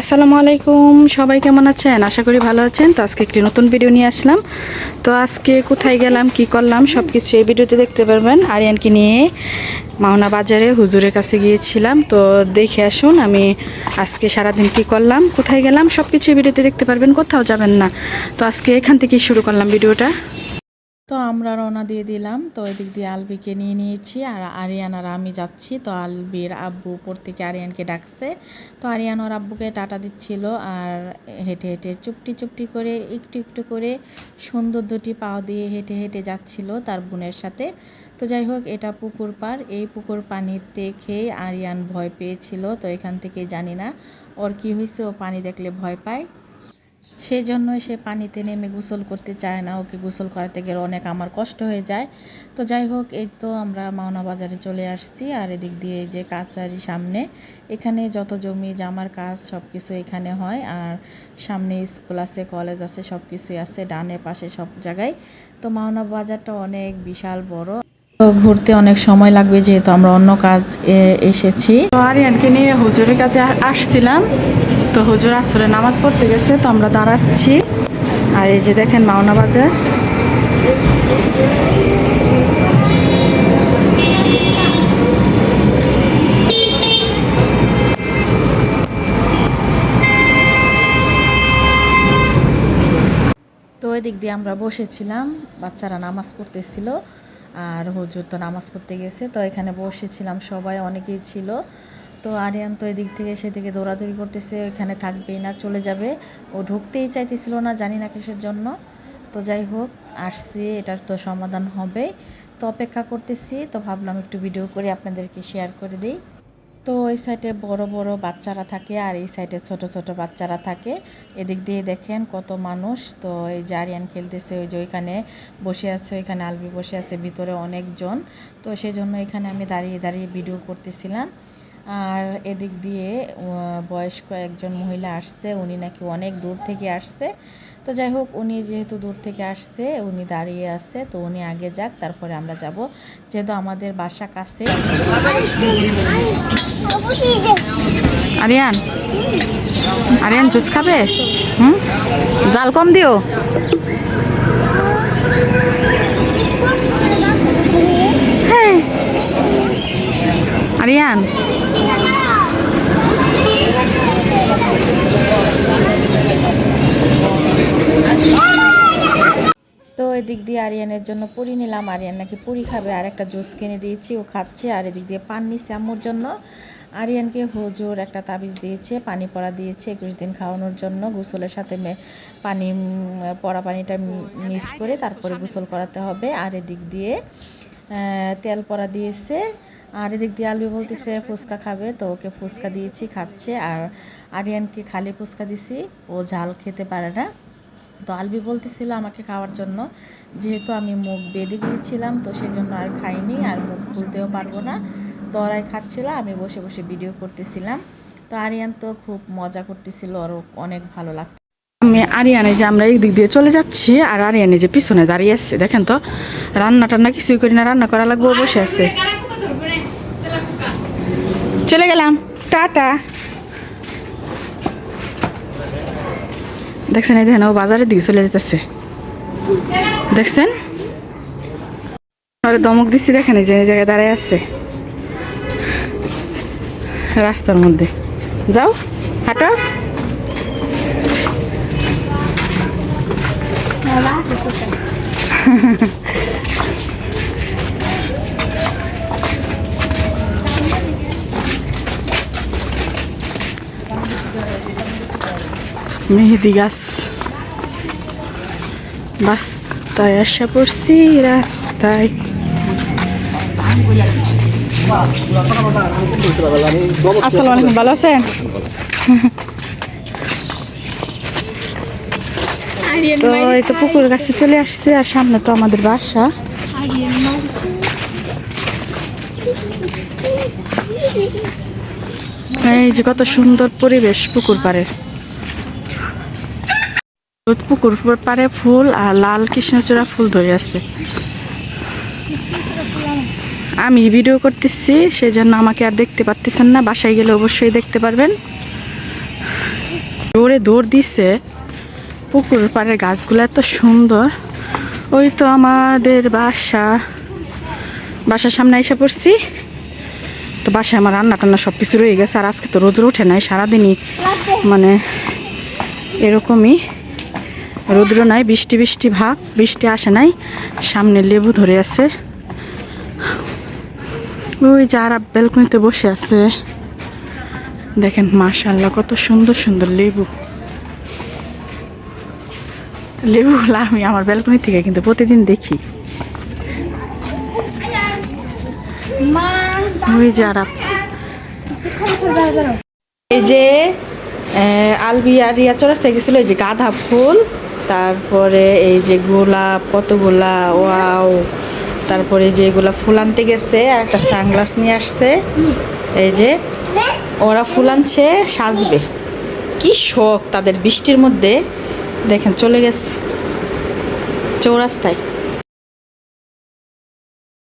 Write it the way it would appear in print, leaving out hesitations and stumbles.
আসসালামু আলাইকুম, সবাই কেমন আছেন? আশা করি ভালো আছেন। তো আজকে একটি নতুন ভিডিও নিয়ে আসলাম। তো আজকে কোথায় গেলাম, কি করলাম সব কিছু এই ভিডিওতে দেখতে পারবেন। আরিয়ানকে নিয়ে মাওনা বাজারে হুজুরের কাছে গিয়েছিলাম। তো দেখে আসুন আমি আজকে সারাদিন কি করলাম, কোথায় গেলাম, সব কিছু এই ভিডিওতে দেখতে পারবেন, কোথাও যাবেন না। তো আজকে এখান থেকেই শুরু করলাম ভিডিওটা। তো আমরা রওনা দিয়ে দিলাম। তো এদিক দিয়ে আলবিকে নিয়ে নিয়েছি আর আরিয়ান আর আমি যাচ্ছি। তো আলবির আব্বু উপর থেকে আরিয়ানকে ডাকছে। তো আরিয়ান ওর আব্বুকে টাটা দিচ্ছিল আর হেঁটে হেঁটে চুপটি চুপটি করে একটু একটু করে সুন্দর দুটি পাও দিয়ে হেঁটে হেঁটে যাচ্ছিল তার বোনের সাথে। তো যাই হোক, এটা পুকুর পাড়। এই পুকুর পানিতে খেয়ে আরিয়ান ভয় পেয়েছিল। তো এখান থেকে জানি না ওর কি হয়েছে, ও পানি দেখলে ভয় পায়, সেই জন্যই সে পানিতে নেমে গোসল করতে চায় না। ওকে গোসল করাতে গেলে অনেক আমার কষ্ট হয়ে যায়। তো যাই হোক, এই তো আমরা মাওনা বাজারে চলে আসছি। আর এদিক দিয়ে যে কাচারি সামনে, এখানে যত জমি জামার কাজ সব কিছু এখানে হয়। আর সামনে স্কুল আছে, কলেজ আছে, সব কিছুই আছে ডানে পাশে সব জায়গায়। তো মাওনা বাজারটা অনেক বিশাল বড়। তো ঘুরতে অনেক সময় লাগবে যেহেতু আমরা অন্য কাজ এসেছি। তো আরিয়ানকে নিয়ে হুজুরের কাছে আসছিলাম। তো হুজুর আসলে নামাজ পড়তে গেছে, তো আমরা দাঁড়াচ্ছি। আর এই যে দেখেন মাওনা বাজার। তো ওই দিক দিয়ে আমরা বসেছিলাম, বাচ্চারা নামাজ পড়তেছিল আর হুজুর তো নামাজ পড়তে গেছে। তো এখানে বসেছিলাম, সবাই অনেকেই ছিল। তো আরিয়ান তো এদিক থেকে সেদিকে দৌড়াদৌড়ি করতেছে, ওইখানে থাকবেই না, চলে যাবে। ও ঢুকতেই চাইতেছিল না, জানি না কিসের জন্য। তো যাই হোক, আসছি, এটার তো সমাধান হবে। তো অপেক্ষা করতেছি। তো ভাবলাম একটু ভিডিও করে আপনাদেরকে শেয়ার করে দিই। তো ওই সাইডে বড় বড় বাচ্চারা থাকে আর এই সাইডে ছোট ছোট বাচ্চারা থাকে। এদিক দিয়ে দেখেন কত মানুষ। তো এই যে আরিয়ান খেলতেছে, ওই যে ওইখানে বসে আছে, ওইখানে আলবি বসে আছে, ভিতরে অনেকজন। তো সেই জন্য এখানে আমি দাঁড়িয়ে দাঁড়িয়ে ভিডিও করতেছিলাম। আর এদিক দিয়ে বয়স্ক একজন মহিলা আসছে, উনি নাকি অনেক দূর থেকে আসছে। তো যাই হোক, উনি যেহেতু দূর থেকে আসছে, উনি দাঁড়িয়ে আছে, তো উনি আগে যাক, তারপরে আমরা যাব, যেহেতু আমাদের বাসা কাছে। আরিয়ান, আরিয়ান জুস খাবে? জাল কম দিও। হ্যাঁ আরিয়ান, তো এদিক দিয়ে আরিয়ানের জন্য পুরি নিলাম। আরিয়ান নাকি পুরি খাবে, আর একটা জুস কিনে দিয়েছি, ও খাচ্ছে। আর এদিক দিয়ে পান নিচ্ছে আম্মুর জন্য। আরিয়ানকে হুজুর একটা তাবিজ দিয়েছে, পানি পড়া দিয়েছে 21 দিন খাওয়ানোর জন্য। গোসলের সাথে পানি পড়া পানিটা মিক্স করে তারপরে গোসল করাতে হবে। আর এদিক দিয়ে তেল পড়া দিয়েছে। আর এদিক দিয়ে আলবি বলতেছে ফুচকা খাবে, তো ওকে ফুচকা দিয়েছি, খাচ্ছে। আর আরিয়ানকে খালি ফুচকা দিছি, ও ঝাল খেতে পারে না। তো আলবি বলতেছিল আমাকে খাওয়ার জন্য, যেহেতু আমি মুখ বেঁধে গিয়েছিলাম, তো সেই জন্য আর খাইনি, আর মুখ খুলতেও পারবো না। তো ওরাই খাচ্ছিল, আমি বসে বসে ভিডিও করতেছিলাম। তো আরিয়ান তো খুব মজা করতেছিল, ওরও অনেক ভালো লাগতো। আমি আরিয়ানে যে আমরা এই দিক দিয়ে চলে যাচ্ছি, আর আরিয়ানে যে পিছনে দাঁড়িয়ে আসছে, দেখেন তো রান্না টান্না কিছুই করি না, রান্না করা লাগবে, বসে আছে। চলে গেলাম, টাটা। দেখছেন, এই দেখেন ও বাজারের দিকে চলে যেতেছে, দেখছেন দমক দিচ্ছি, দেখেন এই যে জায়গায় দাঁড়ায় আছে রাস্তার মধ্যে। যাও, হাঁটো। মেহেদি গাছ, রাস্তায় আসা পড়ছি, রাস্তায়। আসসালামু আলাইকুম, ভালো আছেন? তো এই তো পুকুরের কাছে চলে আসছে, আর সামনে তো আমাদের বাসা। এই যে কত সুন্দর পরিবেশ পুকুর পাড়ের। পুকুর পাড়ে ফুল আর লাল কৃষ্ণচূড়া ফুল ধরে আছে। আমি ভিডিও করতেছি, সেই জন্য আমাকে আর দেখতে পারতেছেন না, বাসায় গেলে অবশ্যই দেখতে পারবেন। জোরে দৌড় দিচ্ছে। পুকুরের পাড়ের গাছগুলো এত সুন্দর। ওই তো আমাদের বাসার সামনে এসে পড়ছি। তো বাসায় আমার রান্না টান্না সব কিছু রয়ে গেছে। আর আজকে তো রোদ ওঠে নাই, সারাদিনই মানে এরকমই রৌদ্র নাই, বৃষ্টি বৃষ্টি ভাব, বৃষ্টি আসে নাই। সামনে লেবু ধরে আছে, ওই যারা ব্যালকনিতে বসে আছে দেখেন, মাশাআল্লাহ কত সুন্দর সুন্দর লেবুগুলো আমি আমার ব্যালকনি থেকে কিন্তু প্রতিদিন দেখি। ওই যারা এই যে আলবি আর রিয়া চৌরাস্তায় গেছিল, এই যে গাঁদা ফুল, তারপরে এই যে গোলাপ, কতগুলা, ওয়াও। তারপরে যেগুলা ফুল আনতে গেছে আর একটা সানগ্লাস নিয়ে আসছে। এই যে ওরা ফুল আনছে, সাজবে। কি শখ তাদের বৃষ্টির মধ্যে। দেখেন চলে গেছে চৌরাস্তায়।